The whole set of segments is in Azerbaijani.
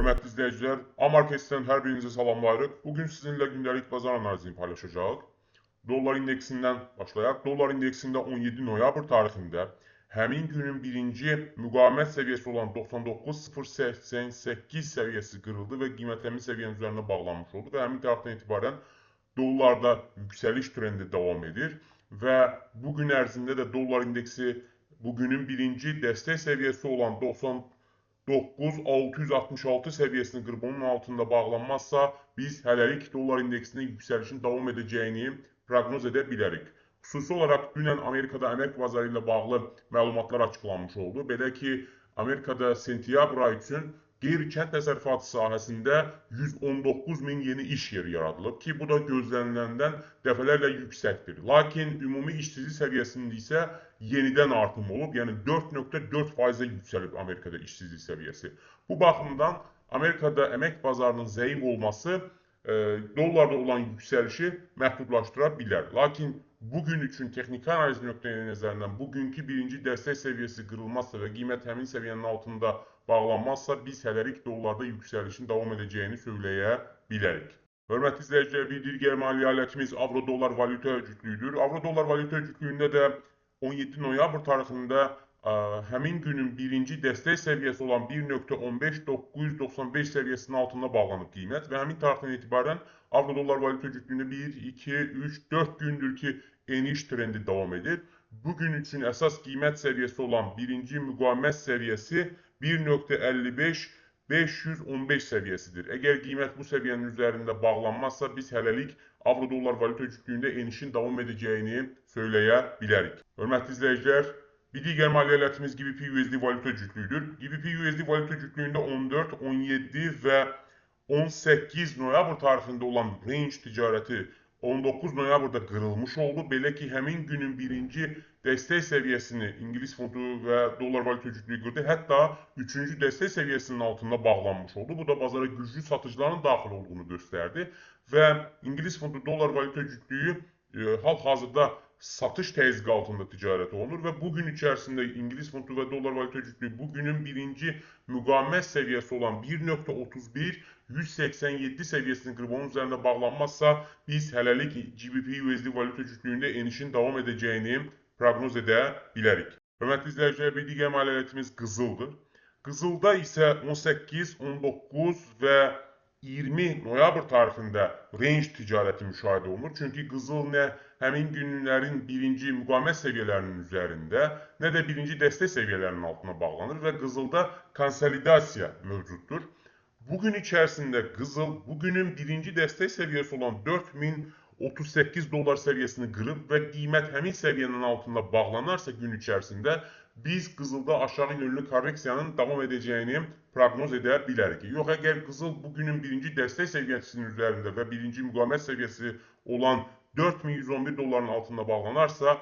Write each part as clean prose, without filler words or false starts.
Hörmətli izləyicilər, Amarketdən hər birinizi salamlayırıq. Bugün sizinlə gündəlik bazar analizini paylaşacağıq. Dollar indeksindən başlayaq. Dollar indeksində 17 noyabr tarixində həmin günün birinci müqavimət səviyyəsi olan 99.088 səviyyəsi qırıldı və qiymət həmin səviyyənin üzərində bağlanmış oldu və həmin tarixdən etibarən dollarda yüksəliş trendi davam edir və bugün ərzində də dollar indeksi bugünün birinci dəstək səviyyəsi olan 9666 səviyyəsini qırıb onun altında bağlanmazsa, biz hələlik dollar indeksinin yüksəlişin davam edəcəyini proqnoz edə bilərik. Xüsusi olaraq dünən Amerikada əmək bazarı ilə bağlı məlumatlar açıqlanmış oldu. Belə ki, Amerikada sentyabr ayı üçün qeyri-kənd təsərrüfatı sahəsində 119 min yeni iş yeri yaradılıb ki, bu da gözləniləndən dəfələrlə yüksəkdir. Lakin ümumi işsizlik səviyyəsində isə yenidən artım olub, yəni 4,4%-ə yüksəlib Amerikada işsizlik səviyyəsi. Bu baxımdan Amerikada əmək bazarının zəif olması dollarda olan yüksəlişi məhdudlaşdıra bilər. Lakin bugün üçün texniki analiz nöqteyi-nəzərindən bugünkü birinci dəstək səviyyəsi qırılmazsa və qiymət həmin səviyyənin altında bağlanmazsa, biz hələlik dollarda yüksəlişin davam edəcəyini söyləyə bilərik. Hörmətli izləyicilər, bir digər maliyyə alətimiz avro-dollar valyuta cütlüyüdür. Avro-dollar valyuta cütlüyündə də 17 noyabr tarixində həmin günün birinci dəstək səviyyəsi olan 1,15995 səviyyəsinin altında bağlanıb qiymət və həmin tarixdən etibarən avro-dollar valyuta cütlüyündə 1, 2, 3, 4 gündür ki, eniş trendi davam edir. Bugün üçün əsas qiymət səviyyəsi olan birinci müqavimət səviyyəsi 1,55515 səviyyəsidir. Əgər qiymət bu səviyyənin üzərində bağlanmazsa, biz hələlik avro-dollar valyuta cütlüyündə enişin davam edəcəyini söyləyə bilərik. Hörmətli izləyicilər, bir digər maliyyə alətimiz GBP-USD valyuta cütlüyüdür. GBP-USD valyuta cütlüyündə 14, 17 və 18 noyabr tarixində olan range ticarəti 19 noyabrda qırılmış oldu. Belə ki, həmin günün birinci dəstək səviyyəsini İngilis funtu və dollar valyuta cütlüyü qırdı. Hətta üçüncü dəstək səviyyəsinin altında bağlanmış oldu. Bu da bazara güclü satıcıların daxil olduğunu göstərdi və İngilis funtu dollar valyuta cütlüyü hal-hazırda satış təzyiqi altında ticarət olunur və bugün içərisində İngilis funtu və dollar valyuta cütlüyü bugünün birinci müqavimət səviyyəsi olan 1,3187 səviyyəsini qırıb onun üzərində bağlanmazsa, biz hələlik GBP-USD valyuta cütlüyündə enişin davam edəcəyini proqnoz edə bilərik. Hörmətli izləyicilər, bir digər maliyyə alətimiz qızıldır. Qızılda isə 18, 19 və 20 noyabr tarixində range ticarəti müşahidə olunur. Çünki qızıl nə həmin günlərin birinci müqavimət səviyyələrinin üzərində, nə də birinci dəstək səviyyələrinin altına bağlanır və qızılda konsolidasiya mövcuddur. Bugün içərisində qızıl bugünün birinci dəstək səviyyəsi olan 4038 dollar səviyyəsini qırıb və qiymət həmin səviyyənin altında bağlanarsa gün içərisində biz qızılda aşağı yönlü korreksiyanın davam edəcəyini proqnoz edə bilərik. Yox, əgər qızıl bugünün birinci dəstək səviyyəsinin üzərində və birinci müqavimət səviyyəsi olan 4111 dolların altında bağlanarsa,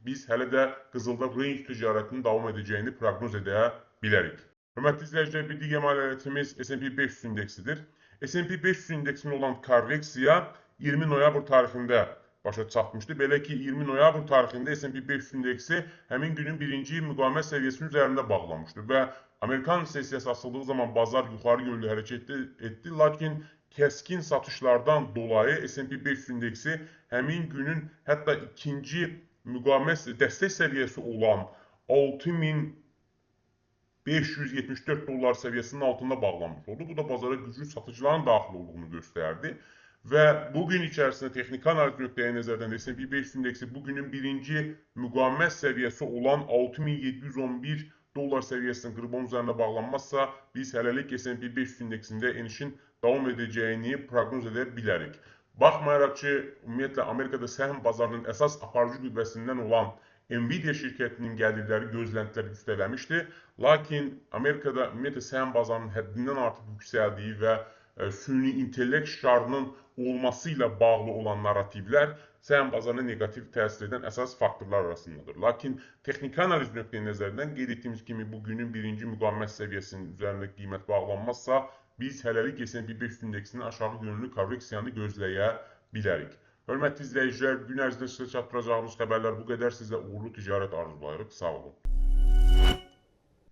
biz hələ də qızılda range ticarətinin davam edəcəyini proqnoz edə bilərik. Hörmətli izləyicilər, bir digər maliyyə alətimiz S&P 500 indeksidir. S&P 500 indeksində olan korreksiya 20 noyabr tarixində başa çatmışdı. Belə ki, 20 noyabr tarixində S&P 500 indeksi həmin günün birinci müqavimət səviyyəsinin üzərində bağlanmışdı və Amerikan sessiyası açıldığı zaman bazar yuxarı yönlü hərəkət etdi. Lakin kəskin satışlardan dolayı S&P 500 indeksi həmin günün hətta ikinci müqavimət dəstək səviyyəsi olan 6574 dollar səviyyəsinin altında bağlanmış oldu. Bu da bazara güclü satıcıların daxil olduğunu göstərdi. Və bugün içərisində texniki analiz nöqteyi-nəzərdən S&P 500 indeksi bugünün birinci müqavimət səviyyəsi olan 6711 dollar səviyyəsinin qırıb onun üzərində bağlanmazsa, biz hələlik S&P 500 indeksində enişin davam edəcəyini proqnoz edə bilərik. Baxmayaraq ki, ümumiyyətlə Amerikada səhm bazarının əsas aparıcı qüvvəsindən olan Nvidia şirkətinin gəlirləri gözləntilər üstələmişdi. Lakin Amerikada ümumiyyətlə səhm bazarının həddindən artıq yüksəldiyi və süni intellekt şarının olması ilə bağlı olan narrativlər səhm bazarına negativ təsir edən əsas faktorlar arasındadır. Lakin texniki analiz nöqteyi-nəzərindən qeyd etdiyimiz kimi bugünün birinci müqavimət səviyyəsinin üzərində qiymət bağlanmazsa, biz hələlik S&P 500 indeksinin aşağı yönlü korreksiyanı gözləyə bilərik. Hörmətli izləyicilər, gün ərzində sizə çatdıracağımız xəbərlər bu qədər. Sizə uğurlu ticarət arzulayırıq. Sağ olun.